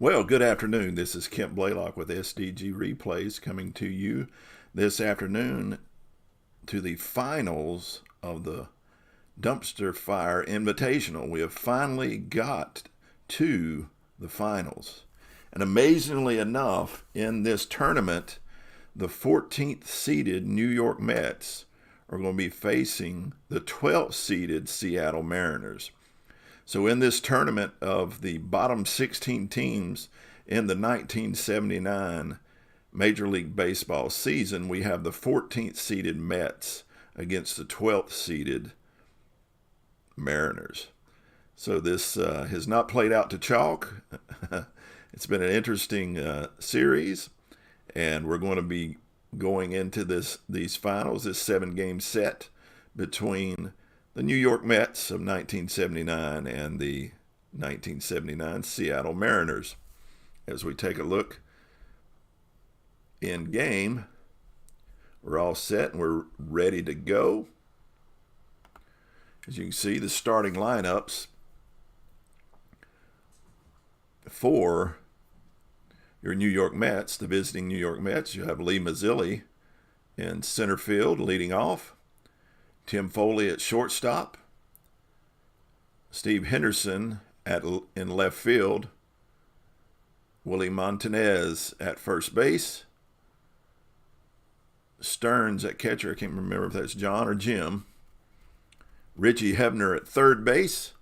Well, good afternoon. This is Kent Blaylock with SDG Replays coming to you this afternoon to the finals of the Dumpster Fire Invitational. We have finally got to the finals. And amazingly enough, in this tournament, the 14th seeded New York Mets are going to be facing the 12th seeded Seattle Mariners. So in this tournament of the bottom 16 teams in the 1979 Major League Baseball season, we have the 14th seeded Mets against the 12th seeded Mariners. So this has not played out to chalk. It's been an interesting series, and we're going to be going into these finals, this 7-game set between the New York Mets of 1979 and the 1979 Seattle Mariners. As we take a look in game, we're all set and we're ready to go. As you can see, the starting lineups for your New York Mets, the visiting New York Mets, you have Lee Mazzilli in center field leading off. Tim Foley at shortstop, Steve Henderson in left field, Willie Montanez at first base, Stearns at catcher, I can't remember if that's John or Jim, Richie Hebner at third base,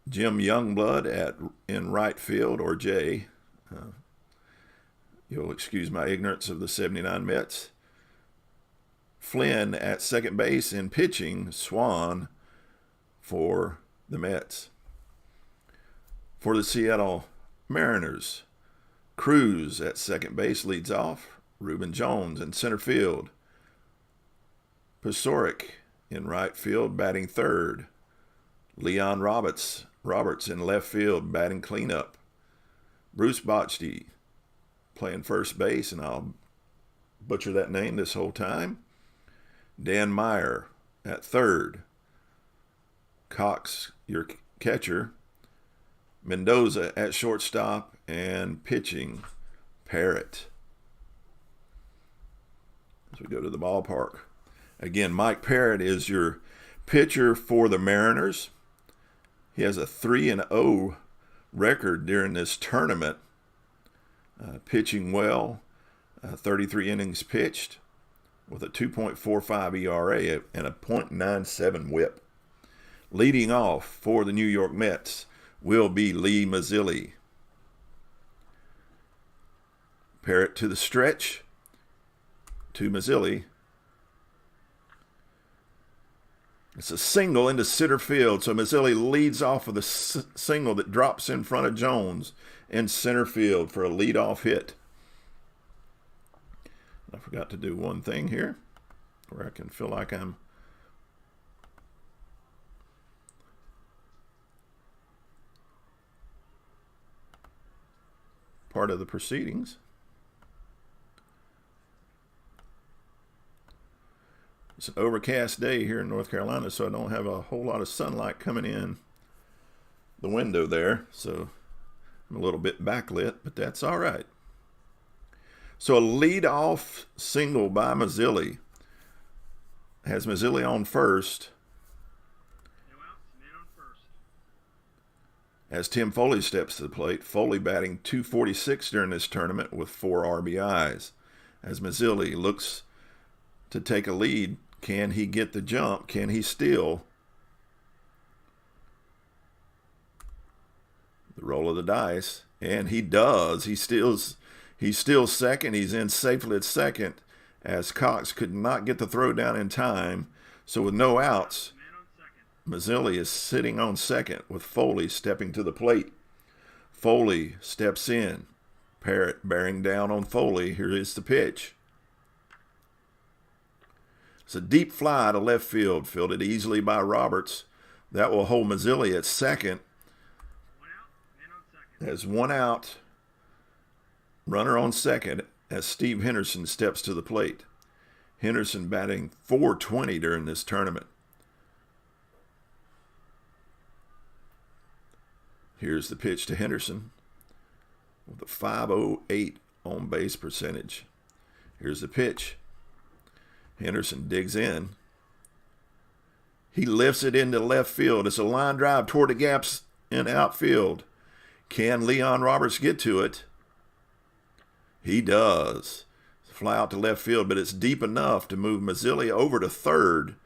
Jim Youngblood in right field, or Jay. You'll excuse my ignorance of the 79 Mets. Flynn at second base in pitching, Swan for the Mets. For the Seattle Mariners, Cruz at second base leads off, Reuben Jones in center field, Pasoric in right field batting third, Leon Roberts in left field batting cleanup, Bruce Bochy playing first base, and I'll butcher that name this whole time, Dan Meyer at third, Cox, your catcher, Mendoza at shortstop, and pitching, Parrott. As we go to the ballpark. Again, Mike Parrott is your pitcher for the Mariners. He has a 3-0 record during this tournament, pitching well, 33 innings pitched, with a 2.45 ERA and a .97 whip. Leading off for the New York Mets will be Lee Mazzilli. Parrott to the stretch, to Mazzilli. It's a single into center field, so Mazzilli leads off with a single that drops in front of Jones in center field for a leadoff hit. I forgot to do one thing here where I can feel like I'm part of the proceedings. It's an overcast day here in North Carolina, so I don't have a whole lot of sunlight coming in the window there, so I'm a little bit backlit, but that's all right. So a lead-off single by Mazzilli has Mazzilli on first. As Tim Foley steps to the plate, Foley batting .246 during this tournament with 4 RBIs. As Mazzilli looks to take a lead, can he get the jump? Can he steal? The roll of the dice, and he does. He's still second. He's in safely at second, as Cox could not get the throw down in time. So with no outs, Mazzilli is sitting on second with Foley stepping to the plate. Foley steps in. Parrott bearing down on Foley. Here is the pitch. It's a deep fly to left field, fielded easily by Roberts. That will hold Mazzilli at second. There's one out. Runner on second as Steve Henderson steps to the plate. Henderson batting .420 during this tournament. Here's the pitch to Henderson with a .508 on base percentage. Here's the pitch. Henderson digs in. He lifts it into left field. It's a line drive toward the gaps in outfield. Can Leon Roberts get to it? He does. Fly out to left field, but it's deep enough to move Mazzilli over to third.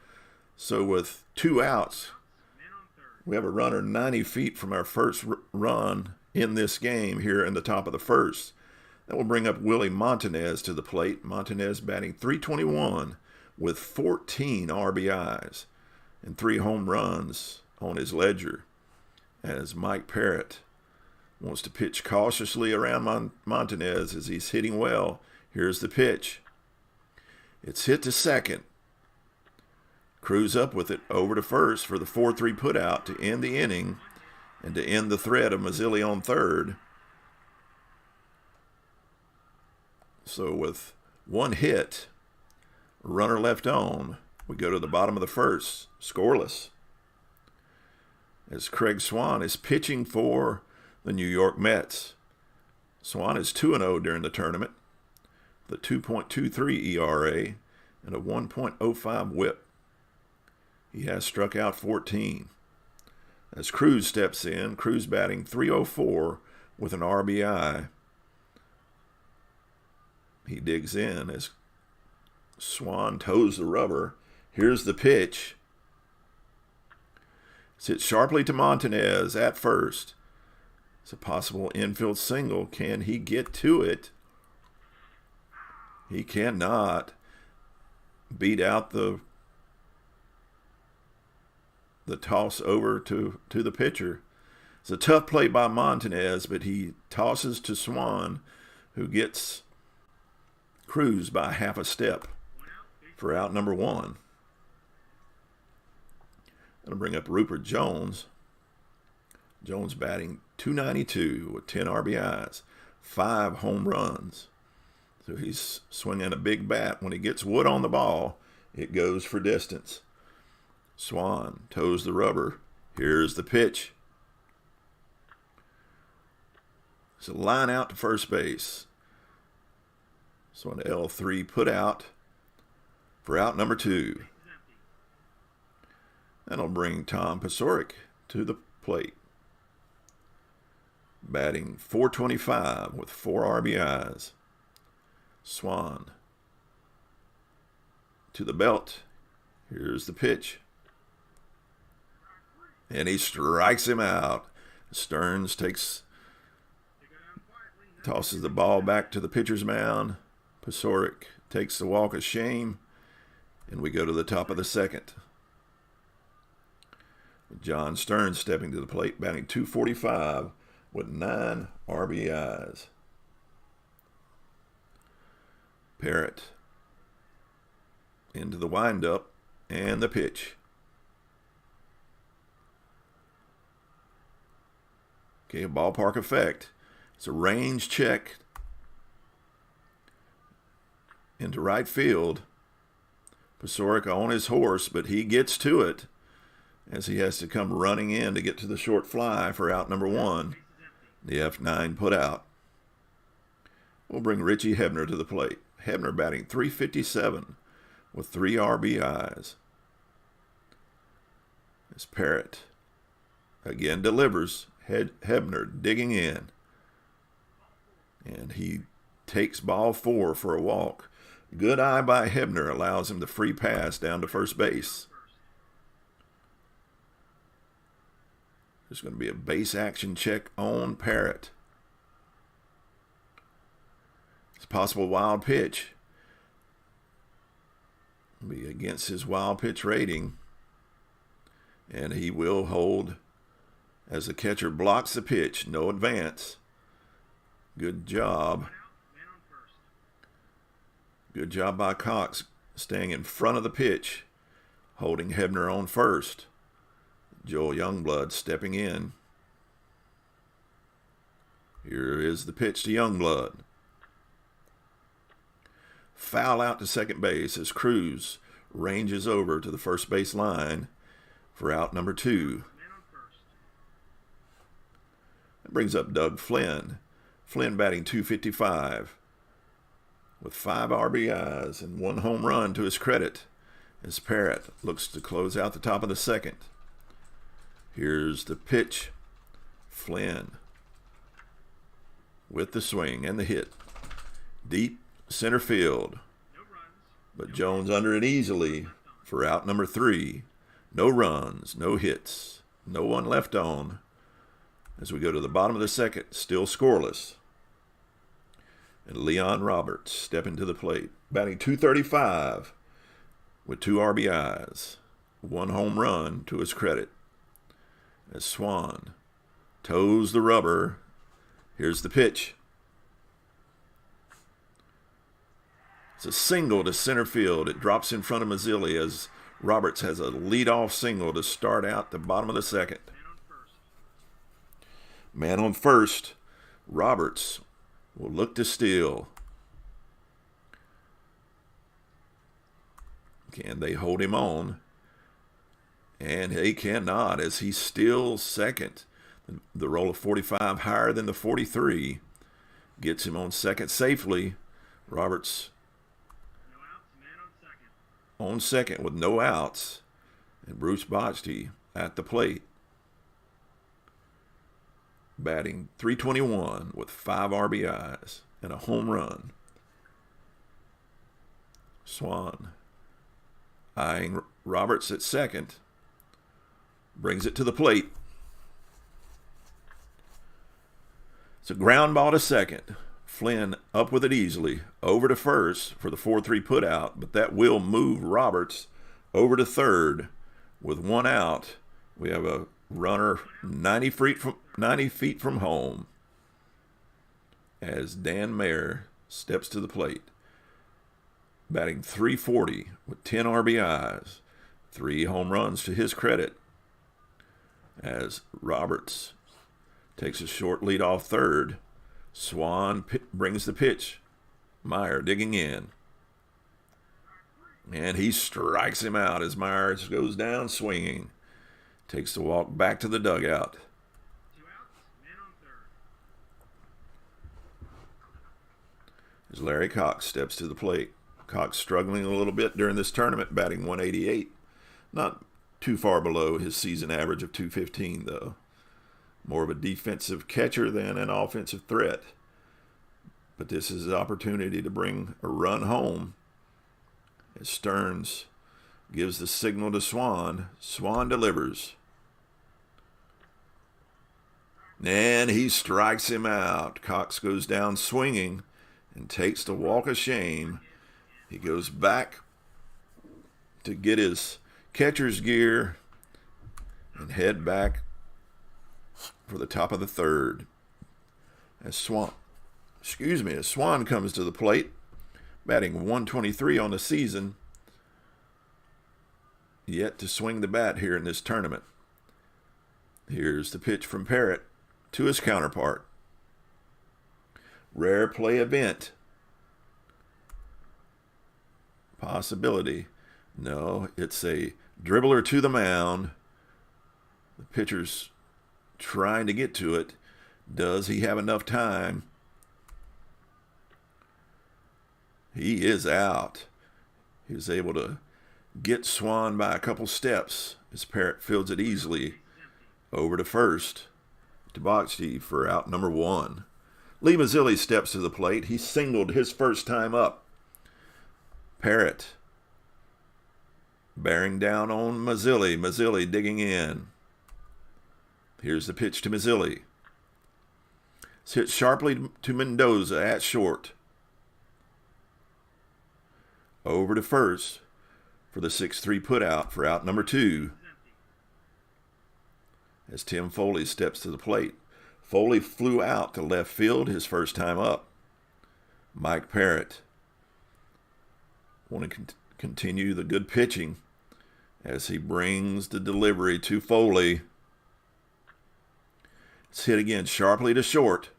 So with 2 outs, we have a runner 90 feet from our first run in this game here in the top of the first. That will bring up Willie Montanez to the plate. Montanez batting .321 with 14 RBIs and 3 home runs on his ledger, as Mike Parrott wants to pitch cautiously around Montanez as he's hitting well. Here's the pitch. It's hit to second. Cruz up with it over to first for the 4-3 putout to end the inning and to end the threat of Mazzilli on third. So with 1 hit, runner left on, we go to the bottom of the first, scoreless, as Craig Swan is pitching for the New York Mets. Swan is 2-0 during the tournament, with a 2.23 ERA and a 1.05 whip. He has struck out 14. As Cruz steps in, Cruz batting .304 with an RBI. He digs in as Swan toes the rubber. Here's the pitch. It's hit sharply to Montanez at first. It's a possible infield single. Can he get to it? He cannot. Beat out the toss over to the pitcher. It's a tough play by Montanez, but he tosses to Swan, who gets Cruz by half a step for out number 1. I'm going to bring up Rupert Jones. Jones batting .292 with 10 RBIs, 5 home runs. So he's swinging a big bat. When he gets wood on the ball, it goes for distance. Swan toes the rubber. Here's the pitch. It's a line out to first base. So an L3 put out for out number 2. That'll bring Tom Paciorek to the plate. Batting .425 with 4 RBIs. Swan to the belt. Here's the pitch. And he strikes him out. Stearns tosses the ball back to the pitcher's mound. Paciorek takes the walk of shame, and we go to the top of the second. John Stearns stepping to the plate, batting .245 with 9 RBIs. Parrott into the windup and the pitch. Okay, a ballpark effect. It's a range check into right field. Paciorek on his horse, but he gets to it as he has to come running in to get to the short fly for out number 1. The F9 put out. We'll bring Richie Hebner to the plate. Hebner batting .357 with 3 RBIs. As Parrott again delivers. Hebner digging in. And he takes ball 4 for a walk. Good eye by Hebner allows him the free pass down to first base. There's going to be a base action check on Parrott. It's a possible wild pitch. It'll be against his wild pitch rating. And he will hold as the catcher blocks the pitch. No advance. Good job. Good job by Cox staying in front of the pitch, holding Hebner on first. Joel Youngblood stepping in. Here is the pitch to Youngblood. Foul out to second base as Cruz ranges over to the first base line for out number 2. That brings up Doug Flynn. Flynn batting .255 with 5 RBIs and 1 home run to his credit as Parrott looks to close out the top of the second. Here's the pitch. Flynn with the swing and the hit. Deep center field. But Jones under it easily for out number 3. No runs, no hits, no one left on. As we go to the bottom of the second, still scoreless. And Leon Roberts stepping to the plate, batting .235 with 2 RBIs, 1 home run to his credit. As Swan toes the rubber. Here's the pitch. It's a single to center field. It drops in front of Mazzilli as Roberts has a leadoff single to start out the bottom of the second. Man on first. Roberts will look to steal. Can they hold him on? And they cannot, as he steals second. The roll of 45 higher than the 43. Gets him on second safely. Roberts on second with no outs. And Bruce Bochy at the plate, batting .321 with 5 RBIs and a home run. Swan eyeing Roberts at second. Brings it to the plate. It's a ground ball to second. Flynn up with it easily. Over to first for the 4-3 put out, but that will move Roberts over to third with 1 out. We have a runner 90 feet from home as Dan Mayer steps to the plate, batting .340 with 10 RBIs, 3 home runs to his credit, as Roberts takes a short lead off third. Swan brings the pitch. Meyer digging in, and he strikes him out as Myers goes down swinging. Takes the walk back to the dugout. 2 outs, man on third. As Larry Cox steps to the plate. Cox struggling a little bit during this tournament, batting .188. Not too far below his season average of .215, though. More of a defensive catcher than an offensive threat. But this is an opportunity to bring a run home. As Stearns gives the signal to Swan. Swan delivers. And he strikes him out. Cox goes down swinging and takes the walk of shame. He goes back to get his catcher's gear and head back for the top of the third. As Swan comes to the plate, batting .123 on the season, yet to swing the bat here in this tournament. Here's the pitch from Parrott to his counterpart. Rare play event. Possibility. No, it's a dribbler to the mound. The pitcher's trying to get to it. Does he have enough time? He is out. He was able to get Swan by a couple steps as Parrott fields it easily over to first. To Bochy for out number 1. Lee Mazzilli steps to the plate. He singled his first time up. Parrott bearing down on Mazzilli. Mazzilli digging in. Here's the pitch to Mazzilli. It's hit sharply to Mendoza at short. Over to first for the 6-3 put out for out number 2. As Tim Foley steps to the plate. Foley flew out to left field his first time up. Mike Parrott want to continue the good pitching as he brings the delivery to Foley. It's hit again sharply to short.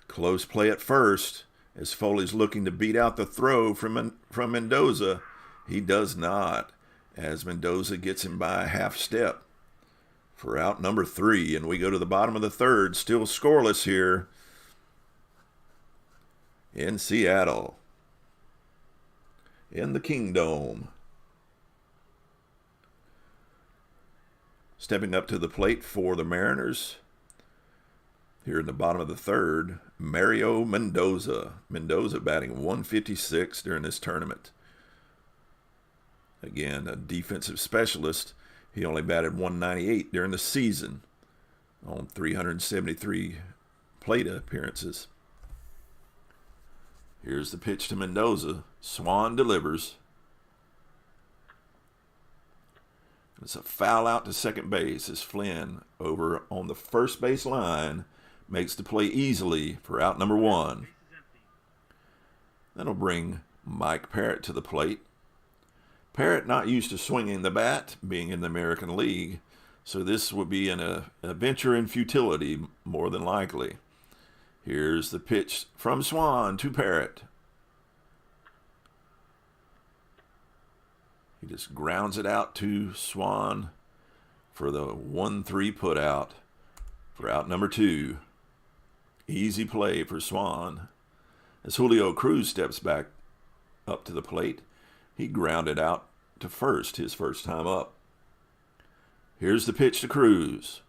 Close play at first as Foley's looking to beat out the throw from Mendoza. He does not, as Mendoza gets him by a half step. for out number 3. And we go to the bottom of the third, still scoreless here in Seattle, in the Kingdome. Stepping up to the plate for the Mariners, here in the bottom of the third, Mario Mendoza. Mendoza batting 156 during this tournament. Again, a defensive specialist. He only batted 198 during the season on 373 plate appearances. Here's the pitch to Mendoza. Swan delivers. It's a foul out to second base as Flynn over on the first base line makes the play easily for out number 1. That'll bring Mike Parrott to the plate. Parrott not used to swinging the bat, being in the American League, so this would be a venture in futility more than likely. Here's the pitch from Swan to Parrott. He just grounds it out to Swan for the 1-3 put out for out number 2. Easy play for Swan. As Julio Cruz steps back up to the plate, he grounded out to first his first time up. Here's the pitch to Cruz.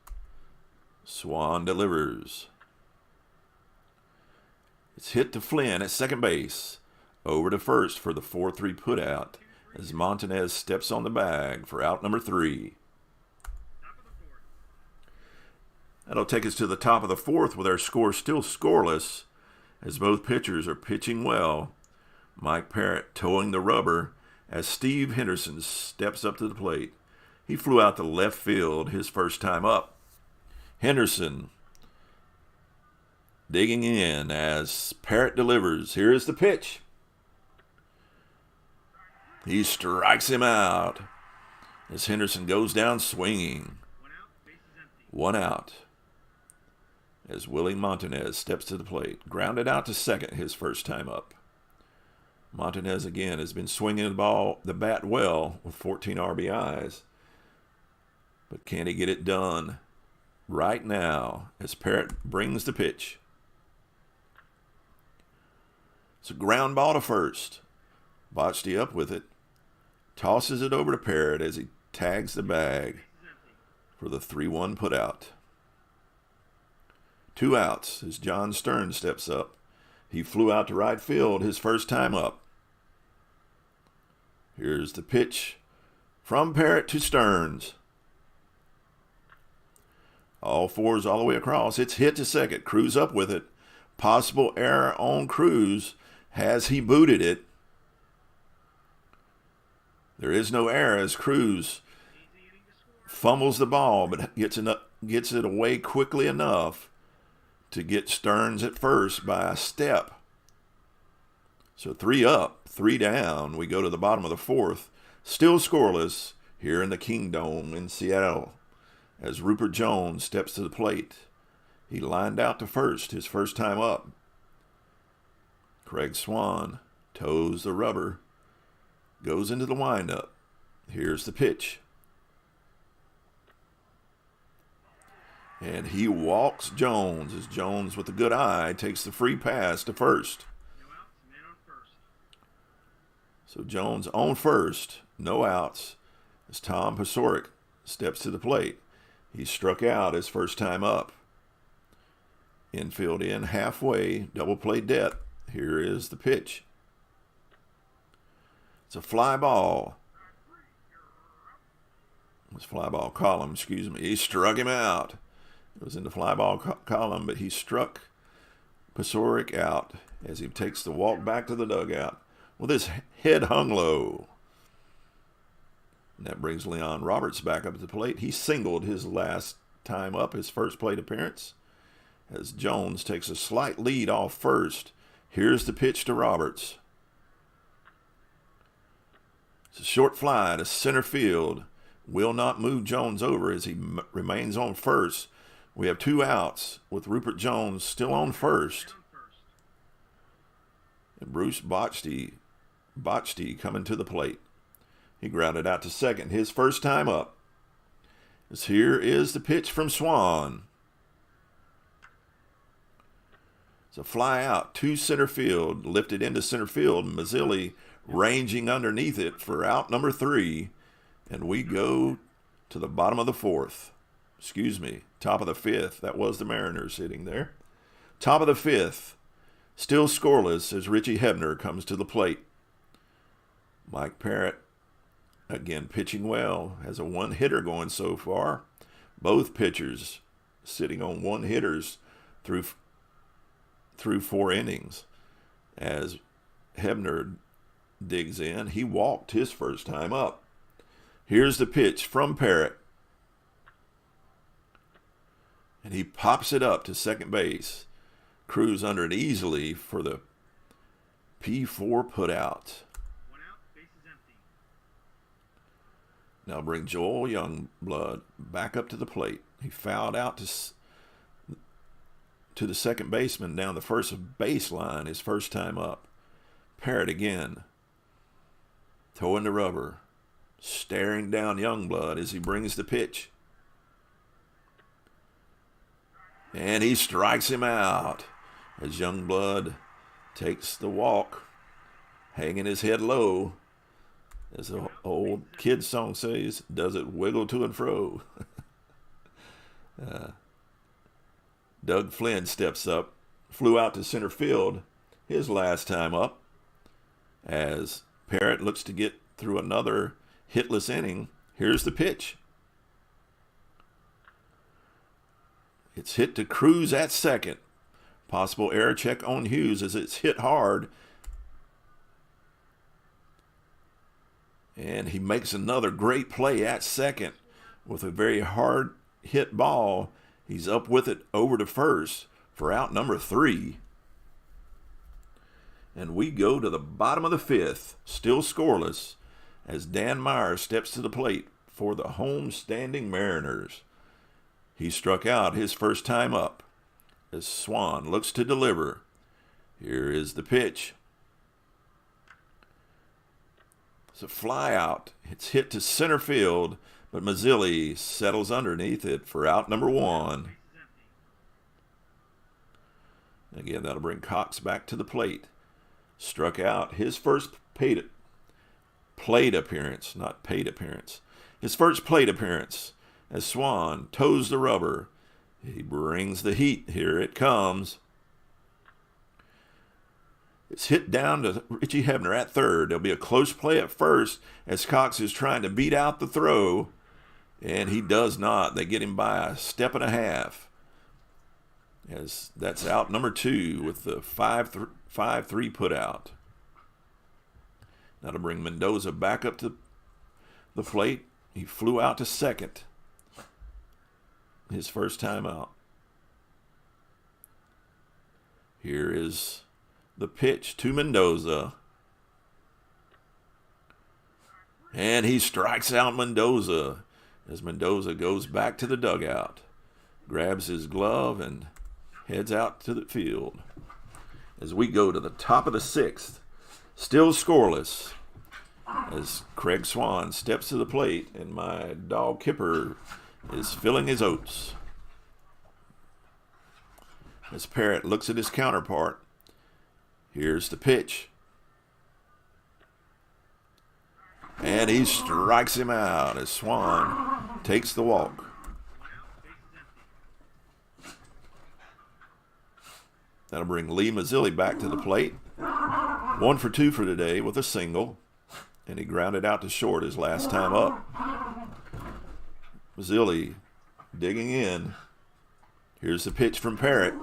Swan delivers. It's hit to Flynn at second base. Over to first for the 4-3 put out as Montanez steps on the bag for out number 3. That'll take us to the top of the fourth with our score still scoreless as both pitchers are pitching well. Mike Parrott towing the rubber as Steve Henderson steps up to the plate. He flew out to left field his first time up. Henderson digging in as Parrott delivers. Here is the pitch. He strikes him out as Henderson goes down swinging. 1 out. As Willie Montanez steps to the plate. Grounded out to second his first time up. Montanez again has been swinging the bat well with 14 RBIs. But can he get it done right now as Parrott brings the pitch? It's a ground ball to first. Botched up with it. Tosses it over to Parrott as he tags the bag for the 3-1 put out. 2 outs as John Stearns steps up. He flew out to right field his first time up. Here's the pitch from Parrott to Stearns. All fours all the way across. It's hit to second. Cruz up with it. Possible error on Cruz. Has he booted it? There is no error as Cruz fumbles the ball, but gets it away quickly enough to get Stearns at first by a step. So 3 up, 3 down. We go to the bottom of the fourth. Still scoreless here in the Kingdome in Seattle as Rupert Jones steps to the plate. He lined out to first his first time up. Craig Swan toes the rubber. Goes into the windup. Here's the pitch. And he walks Jones as Jones, with a good eye, takes the free pass to first. No outs, man on first. So Jones on first, no outs, as Tom Pasoric steps to the plate. He struck out his first time up. Infield in halfway, double play debt. Here is the pitch. It's a fly ball. It's fly ball column, excuse me. He struck him out. It was in the fly ball column, but he struck Pasoric out as he takes the walk back to the dugout with his head hung low. And that brings Leon Roberts back up to the plate. He singled his last time up, his first plate appearance, as Jones takes a slight lead off first. Here's the pitch to Roberts. It's a short fly to center field. Will not move Jones over as he remains on first. We have 2 outs with Rupert Jones still on first. And Bruce Botchty coming to the plate. He grounded out to second his first time up. As here is the pitch from Swan. It's a fly out to center field, lifted into center field. Mazzilli ranging underneath it for out number 3. And we go to the bottom of the 4th. Excuse me, top of the 5th. That was the Mariners hitting there. Top of the 5th. Still scoreless as Richie Hebner comes to the plate. Mike Parrott, again, pitching well. Has a 1-hitter going so far. Both pitchers sitting on 1-hitters through 4 innings. As Hebner digs in, he walked his first time up. Here's the pitch from Parrott. And he pops it up to second base. Cruz under it easily for the P4 put out. 1 out, base is empty. Now bring Joel Youngblood back up to the plate. He fouled out to the second baseman down the first baseline his first time up. Parrott again. Towing the rubber. Staring down Youngblood as he brings the pitch. And he strikes him out as Youngblood takes the walk, hanging his head low. As the old kid song says, does it wiggle to and fro? Doug Flynn steps up, flew out to center field his last time up, as Parrott looks to get through another hitless inning. Here's the pitch. It's hit to Cruz at second. Possible error check on Hughes as it's hit hard. And he makes another great play at second with a very hard hit ball. He's up with it over to first for out number 3. And we go to the bottom of the 5th, still scoreless, as Dan Meyer steps to the plate for the home-standing Mariners. He struck out his first time up as Swan looks to deliver. Here is the pitch. It's a fly out. It's hit to center field, but Mazzilli settles underneath it for out number 1. Again, that'll bring Cox back to the plate. Struck out his first plate appearance, not paid appearance. His first plate appearance as Swan toes the rubber. He brings the heat. Here it comes. It's hit down to Richie Hebner at third. There'll be a close play at first as Cox is trying to beat out the throw, and he does not. They get him by a step and a half. As that's out number 2 with the 5-3 put out. Now to bring Mendoza back up to the plate. He flew out to second his first time out. Here is the pitch to Mendoza. And he strikes out Mendoza as Mendoza goes back to the dugout. Grabs his glove and heads out to the field. As we go to the top of the 6th, still scoreless, as Craig Swan steps to the plate and my dog Kipper is filling his oats. As Parrott looks at his counterpart, here's the pitch. And he strikes him out as Swan takes the walk. That'll bring Lee Mazzilli back to the plate. 1 for 2 for today with a single. And he grounded out to short his last time up. Mazzilli digging in. Here's the pitch from Parrott.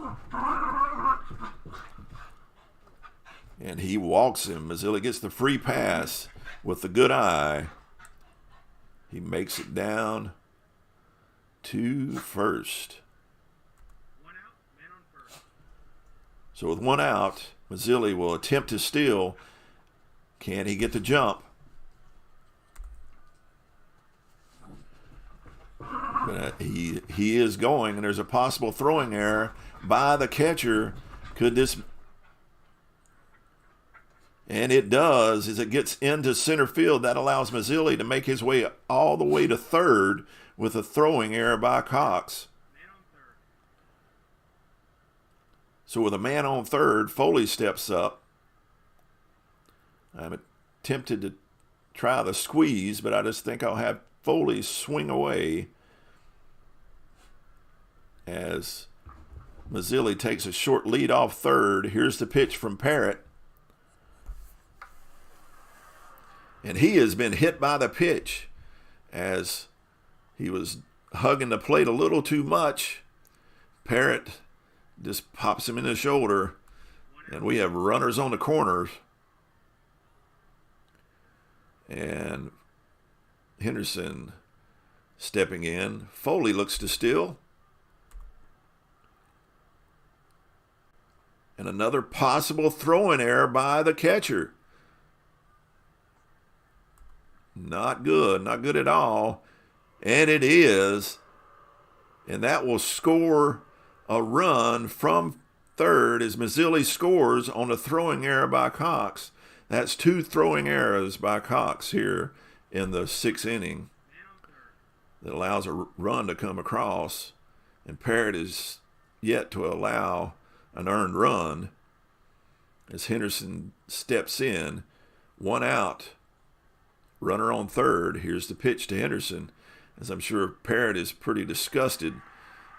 And he walks him. Mazzilli gets the free pass with the good eye. He makes it down to first. 1 out, man on first. So with 1 out, Mazzilli will attempt to steal. Can he get the jump? But he is going, and there's a possible throwing error by the catcher. Could this... And it does, as it gets into center field. That allows Mazzilli to make his way all the way to third with a throwing error by Cox. Man on third. So with a man on third, Foley steps up. I'm tempted to try the squeeze, but I just think I'll have Foley swing away as Mazzilli takes a short lead off third. Here's the pitch from Parrott. And he has been hit by the pitch as he was hugging the plate a little too much. Parrott just pops him in the shoulder, and we have runners on the corners. And Henderson stepping in. Foley looks to steal. And another possible throwing error by the catcher. Not good at all. And it is. And that will score a run from third as Mazzilli scores on a throwing error by Cox. That's 2 throwing errors by Cox here in the 6th inning that allows a run to come across. And Parrott is yet to allow an earned run as Henderson steps in. 1 out. Runner on third. Here's the pitch to Henderson, as I'm sure Parrott is pretty disgusted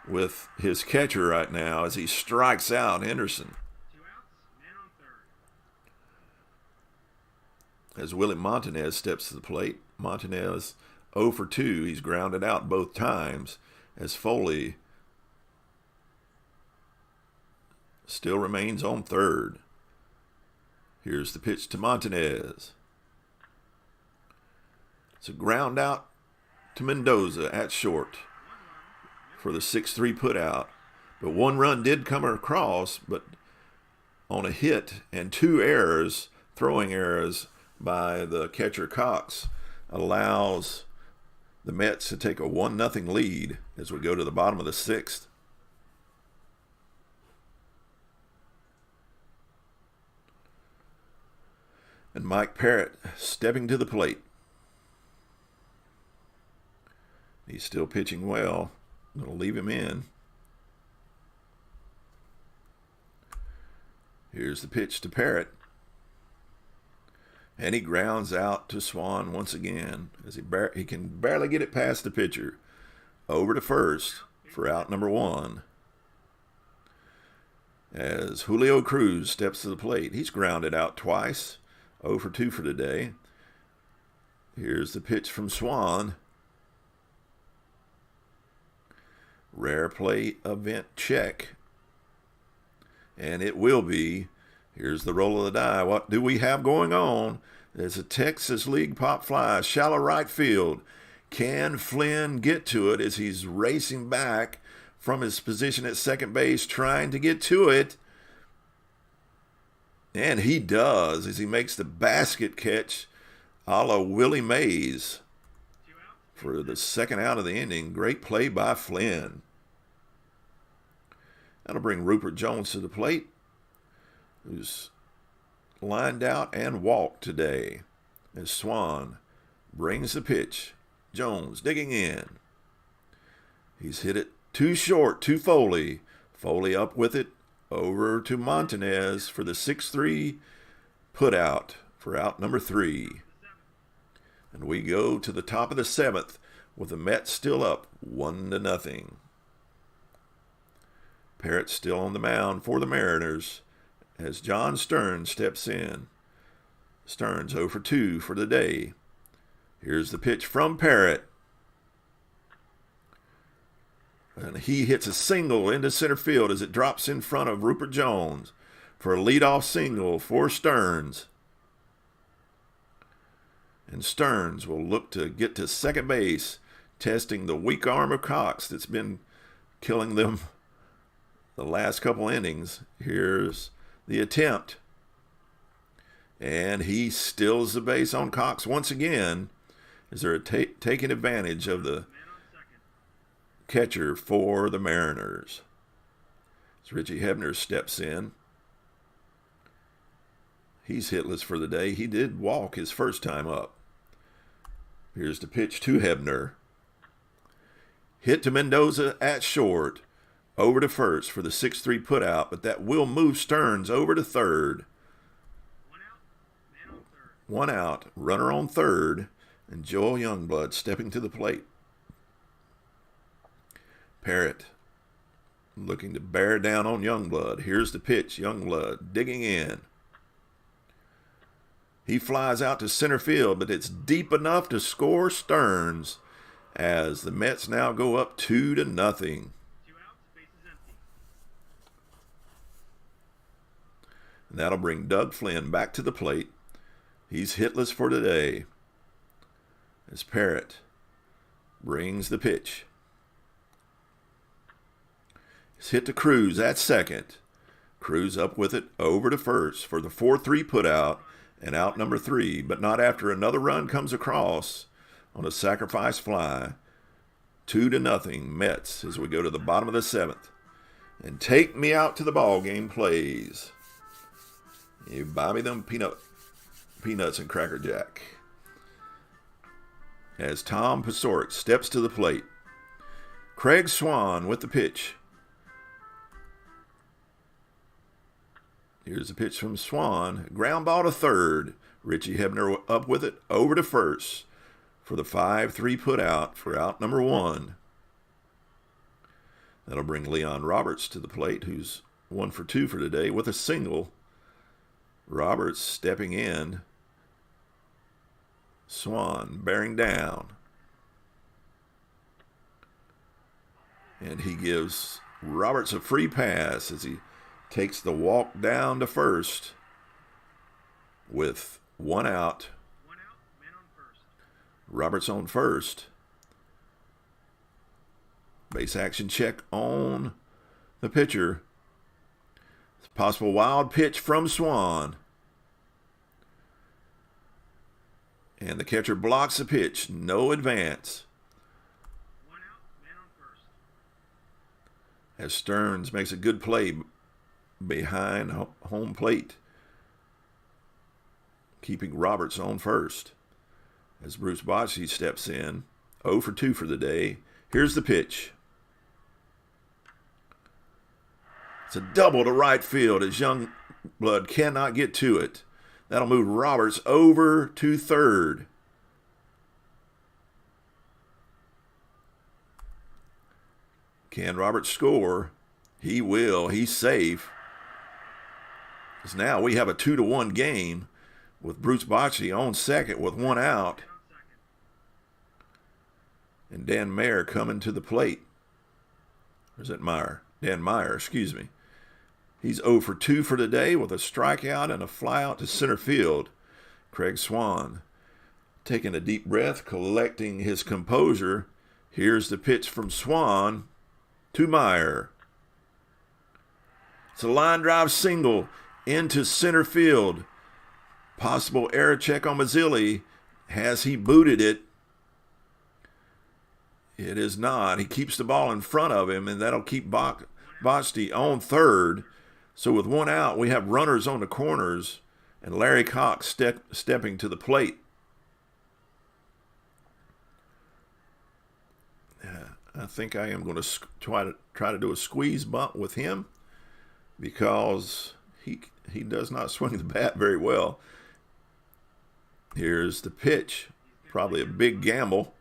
with his catcher right now as he strikes out Henderson. 2 outs. Man on third. As Willie Montanez steps to the plate. Montanez 0 for 2. He's grounded out both times as Foley still remains on third. Here's the pitch to Montanez. It's a ground out to Mendoza at short for the 6-3 put out. But 1 run did come across, but on a hit and 2 errors, throwing errors by the catcher Cox, allows the Mets to take a 1-0 lead as we go to the bottom of the 6th. And Mike Parrott stepping to the plate. He's still pitching well. I'm going to leave him in. Here's the pitch to Parrott. And he grounds out to Swan once again as he can barely get it past the pitcher. Over to first for out number 1. As Julio Cruz steps to the plate. He's grounded out twice. 0 for 2 for today. Here's the pitch from Swan. Rare play event check. And it will be. Here's the roll of the die. What do we have going on? There's a Texas League pop fly, shallow right field. Can Flynn get to it as he's racing back from his position at second base, trying to get to it? And he does as he makes the basket catch a la Willie Mays for the 2nd out of the inning. Great play by Flynn. That'll bring Rupert Jones to the plate, who's lined out and walked today as Swan brings the pitch. Jones digging in. He's hit it too short to Foley. Foley up with it over to Montanez for the 6-3 put out for out number 3. And we go to the top of the 7th with the Mets still up 1-0. Parrott still on the mound for the Mariners as John Stearns steps in. Stearns 0 for 2 for the day. Here's the pitch from Parrott. And he hits a single into center field as it drops in front of Rupert Jones for a leadoff single for Stearns. And Stearns will look to get to second base, testing the weak arm of Cox that's been killing them the last couple innings. Here's the attempt. And he steals the base on Cox once again as they're taking advantage of the catcher for the Mariners. As Richie Hebner steps in. He's hitless for the day. He did walk his first time up. Here's the pitch to Hebner. Hit to Mendoza at short. Over to first for the 6-3 put out, but that will move Stearns over to third. 1 out, man on third. 1 out, runner on third, and Joel Youngblood stepping to the plate. Parrott looking to bear down on Youngblood. Here's the pitch. Youngblood digging in. He flies out to center field, but it's deep enough to score Stearns as the Mets now go up 2-0. 2 outs, base is empty. And that'll bring Doug Flynn back to the plate. He's hitless for today as Parrott brings the pitch. It's hit to Cruz at second. Cruz up with it over to first for the 4-3 put out and out number 3, but not after another run comes across on a sacrifice fly. 2-0 Mets as we go to the bottom of the 7th. And take me out to the ball game plays. You buy me them peanuts and Cracker Jack. As Tom Pastorik steps to the plate. Craig Swan with the pitch. Here's the pitch from Swan. Ground ball to third. Richie Hebner up with it over to first for the 5-3 put out for out number 1. That'll bring Leon Roberts to the plate, who's 1 for 2 for today with a single. Roberts stepping in. Swan bearing down. And he gives Roberts a free pass as he takes the walk down to first with 1 out. 1 out, man on first. Roberts on first. Base action check on the pitcher. Possible wild pitch from Swan. And the catcher blocks the pitch. No advance. 1 out, man on first. As Stearns makes a good play behind home plate, keeping Roberts on first. As Bruce Bochy steps in, 0 for 2 for the day. Here's the pitch. It's a double to right field as Youngblood cannot get to it. That'll move Roberts over to third. Can Roberts score? He will. He's safe. Because now we have a 2-1 game with Bruce Bochy on second with 1 out. Man on second. And Dan Mayer coming to the plate. Or is it Meyer? Dan Meyer, excuse me. He's 0 for 2 for today with a strikeout and a flyout to center field. Craig Swan taking a deep breath, collecting his composure. Here's the pitch from Swan to Meyer. It's a line drive single into center field. Possible error check on Mazzilli. Has he booted it? It is not. He keeps the ball in front of him, and that'll keep Bochy on third. So with 1 out, we have runners on the corners, and Larry Cox stepping to the plate. I think I am going to try to do a squeeze bunt with him because he does not swing the bat very well. Here's the pitch. Probably a big gamble.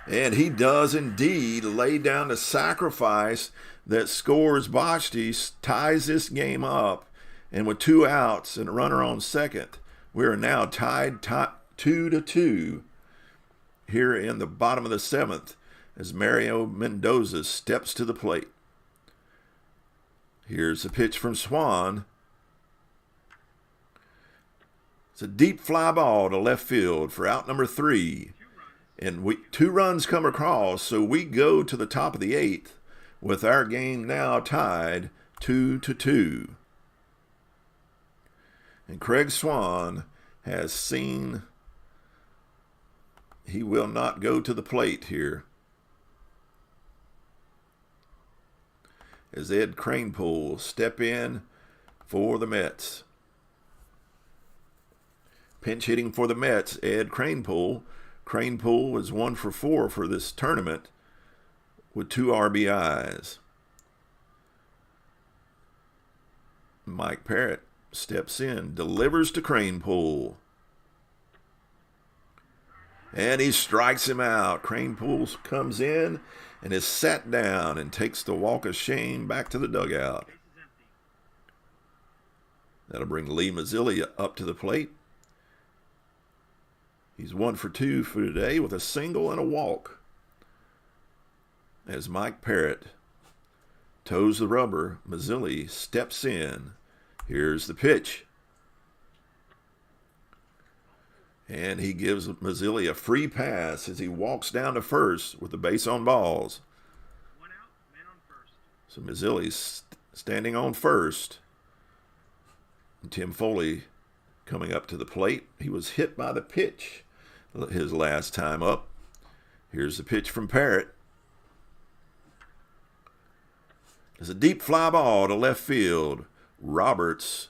And he does indeed lay down the sacrifice that scores Bochy, ties this game up. And with 2 outs and a runner on second, we are now tied 2-2 here in the bottom of the 7th as Mario Mendoza steps to the plate. Here's the pitch from Swan. It's a deep fly ball to left field for out number 3. And 2 runs come across, so we go to the top of the 8th with our game now tied 2-2. And Craig Swan has seen he will not go to the plate here. As Ed Kranepool step in for the Mets. Pinch hitting for the Mets, Ed Kranepool. Kranepool was 1 for 4 for this tournament with 2 RBIs. Mike Parrott steps in, delivers to Kranepool. And he strikes him out. Kranepool comes in and is sat down and takes the walk of shame back to the dugout. That'll bring Lee Mazzilli up to the plate. He's 1 for 2 for today with a single and a walk. As Mike Parrott toes the rubber, Mazzilli steps in. Here's the pitch. And he gives Mazzilli a free pass as he walks down to first with the base on balls. 1 out, man on first. So Mazzilli's standing on first. And Tim Foley coming up to the plate. He was hit by the pitch his last time up. Here's the pitch from Parrott. It's a deep fly ball to left field. Roberts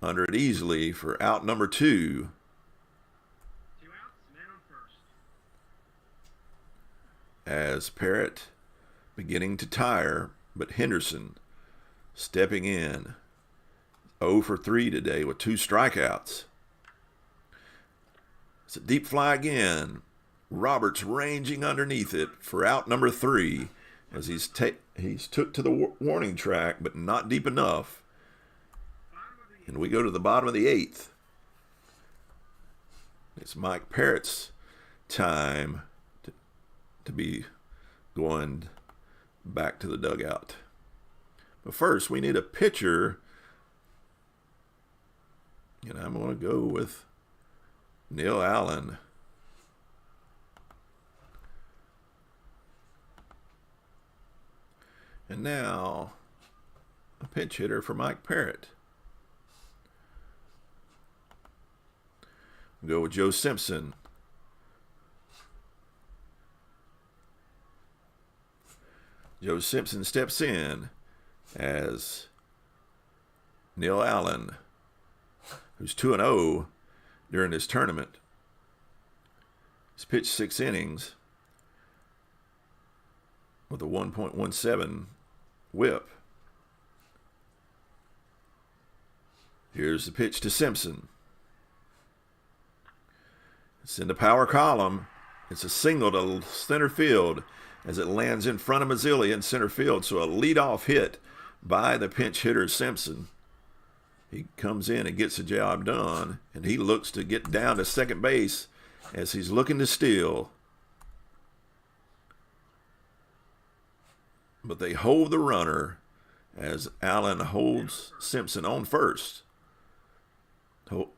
under it easily for out number 2. 2 outs, man on first. As Parrott beginning to tire, but Henderson stepping in. 0 for 3 today with 2 strikeouts. It's a deep fly again. Roberts ranging underneath it for out number 3 as he's took to the warning track, but not deep enough. And we go to the bottom of the 8th. It's Mike Parrott's time to be going back to the dugout. But first, we need a pitcher. And I'm going to go with Neil Allen. And now, a pinch hitter for Mike Parrott. We'll go with Joe Simpson. Joe Simpson steps in as Neil Allen, who's 2-0 during this tournament. He's pitched 6 innings with a 1.17 whip. Here's the pitch to Simpson. It's in the power column. It's a single to center field as it lands in front of Mazzilli in center field. So a leadoff hit by the pinch hitter Simpson. He comes in and gets the job done, and he looks to get down to second base as he's looking to steal. But they hold the runner as Allen holds Simpson on first.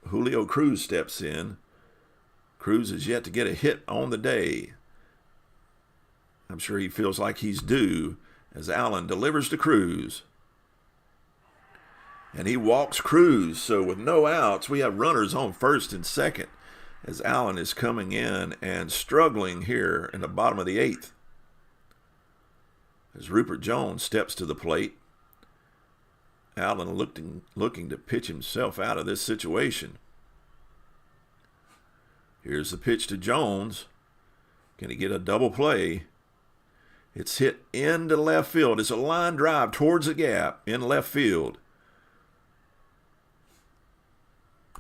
Julio Cruz steps in. Cruz is yet to get a hit on the day. I'm sure he feels like he's due as Allen delivers to Cruz. And he walks Cruz. So with no outs, we have runners on first and second as Allen is coming in and struggling here in the bottom of the 8th. As Rupert Jones steps to the plate, Allen looking to pitch himself out of this situation. Here's the pitch to Jones. Can he get a double play? It's hit into left field. It's a line drive towards the gap in left field.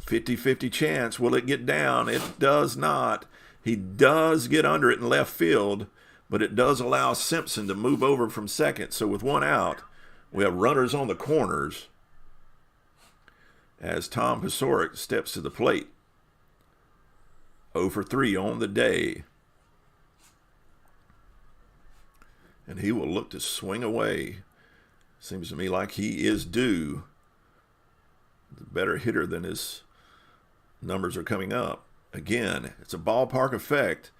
50-50 chance. Will it get down? It does not. He does get under it in left field, but it does allow Simpson to move over from second. So with 1 out, we have runners on the corners as Tom Paciorek steps to the plate. 0 for 3 on the day. And he will look to swing away. Seems to me like he is due. The better hitter than his numbers are coming up. Again, it's a ballpark effect.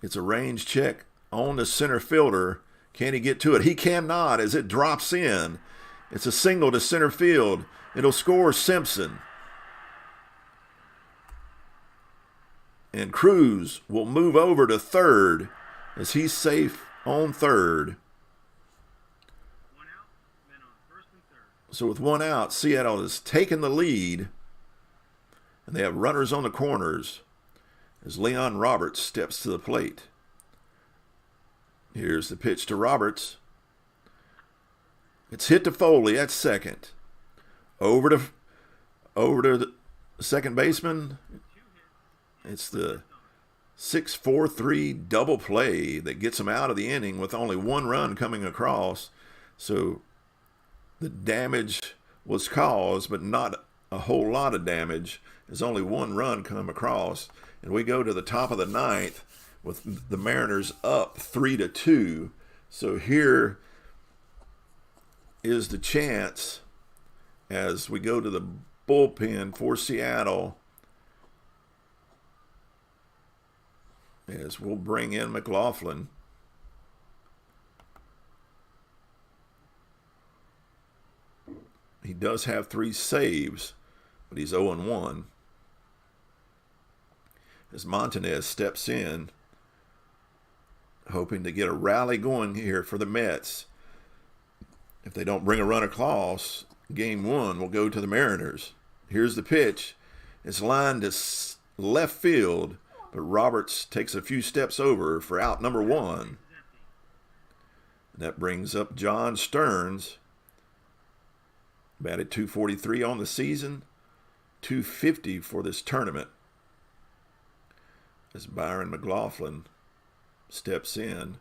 It's a range check on the center fielder. Can he get to it? He cannot as it drops in. It's a single to center field. It'll score Simpson. And Cruz will move over to third as he's safe on third. 1 out, men on first and third. So with 1 out, Seattle has taken the lead. And they have runners on the corners as Leon Roberts steps to the plate. Here's the pitch to Roberts. It's hit to Foley at second. Over to the second baseman. It's the 6-4-3 double play that gets him out of the inning with only one run coming across. So the damage was caused, but not a whole lot of damage. There's only one run come across. And we go to the top of the ninth with the Mariners up 3-2. So here is the chance as we go to the bullpen for Seattle, as we'll bring in McLaughlin. He does have 3 saves, but he's 0-1. As Montanez steps in, hoping to get a rally going here for the Mets. If they don't bring a run across, game 1 will go to the Mariners. Here's the pitch. It's lined to left field, but Roberts takes a few steps over for out number 1. That brings up John Stearns. Batted .243 on the season, .250 for this tournament. As Byron McLaughlin steps in,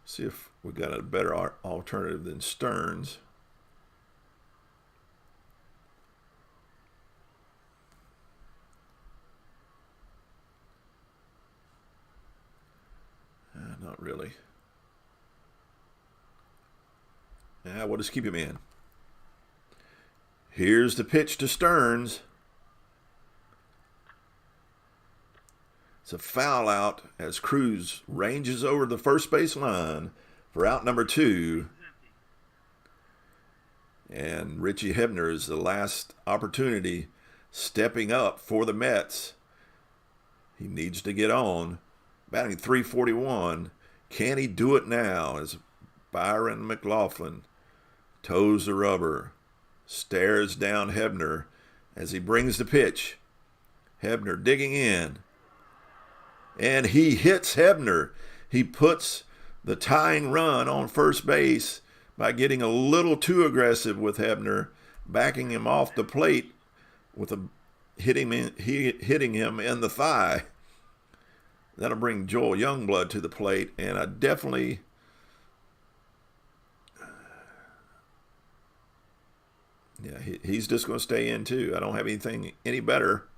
see if we got a better alternative than Stearns. Not really. We'll just keep him in. Here's the pitch to Stearns. It's a foul out as Cruz ranges over the first base line for out number 2. And Richie Hebner is the last opportunity stepping up for the Mets. He needs to get on. Batting .341. Can he do it now as Byron McLaughlin toes the rubber, stares down Hebner as he brings the pitch. Hebner digging in. And he hits Hebner. He puts the tying run on first base by getting a little too aggressive with Hebner, backing him off the plate with hitting him in the thigh. That'll bring Joel Youngblood to the plate, and I definitely he's just going to stay in too. I don't have anything any better.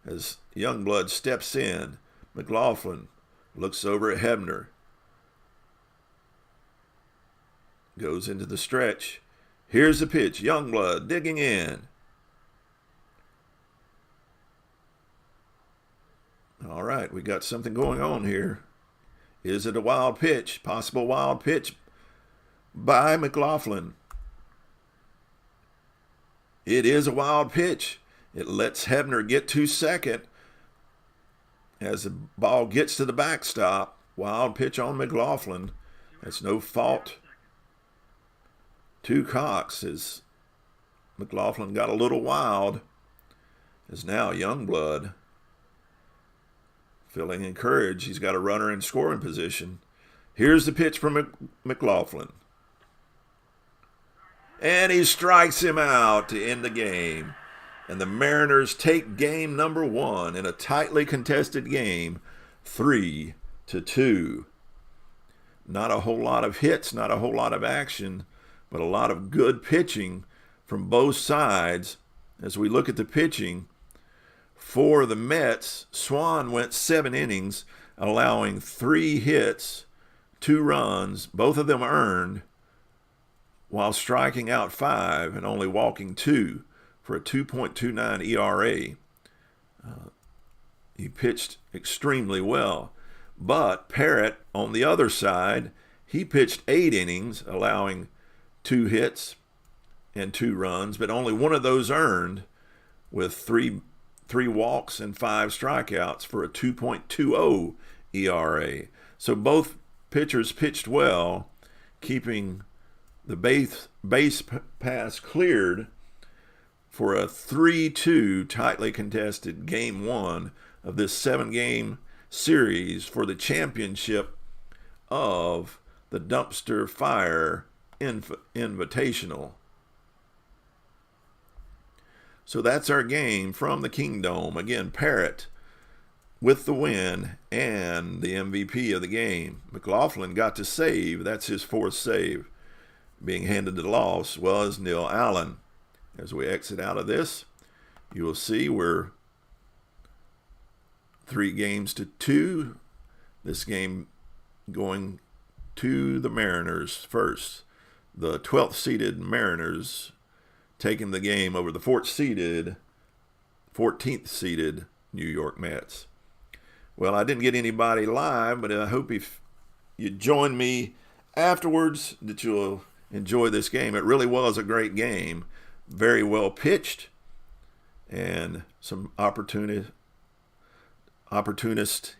As Youngblood steps in, McLaughlin looks over at Hebner, goes into the stretch. Here's the pitch. Youngblood digging in. All right, we got something going on here. Is it a wild pitch? Possible wild pitch by McLaughlin. It is a wild pitch. It lets Hebner get to second as the ball gets to the backstop. Wild pitch on McLaughlin. That's no fault to Cox as McLaughlin got a little wild. As now Youngblood feeling encouraged. He's got a runner in scoring position. Here's the pitch from McLaughlin. And he strikes him out to end the game. And the Mariners take game number 1 in a tightly contested game, 3-2. Not a whole lot of hits, not a whole lot of action, but a lot of good pitching from both sides. As we look at the pitching, for the Mets, Swan went 7 innings, allowing 3 hits, 2 runs, both of them earned, while striking out 5 and only walking 2 for a 2.29 ERA. He pitched extremely well. But Parrott, on the other side, he pitched 8 innings, allowing 2 hits and 2 runs, but only one of those earned with 3 walks and 5 strikeouts for a 2.20 ERA. So both pitchers pitched well, keeping the base pass cleared for a 3-2 tightly contested game one of this 7-game series for the championship of the Dumpster Fire Invitational. So that's our game from the Kingdome. Again, Parrott with the win and the MVP of the game. McLaughlin got to save. That's his 4th save. Being handed the loss was Neil Allen. As we exit out of this, you will see we're 3-2. This game going to the Mariners first. The 12th seeded Mariners taking the game over the 14th seeded New York Mets. Well, I didn't get anybody live, but I hope if you join me afterwards that you'll enjoy this game. It really was a great game. Very well pitched and some opportunist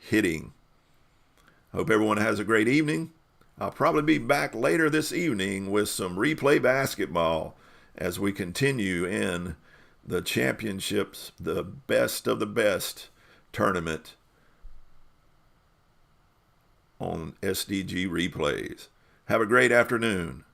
hitting. Hope everyone has a great evening. I'll probably be back later this evening with some replay basketball as we continue in the championships, the best of the best tournament on SDG Replays. Have a great afternoon.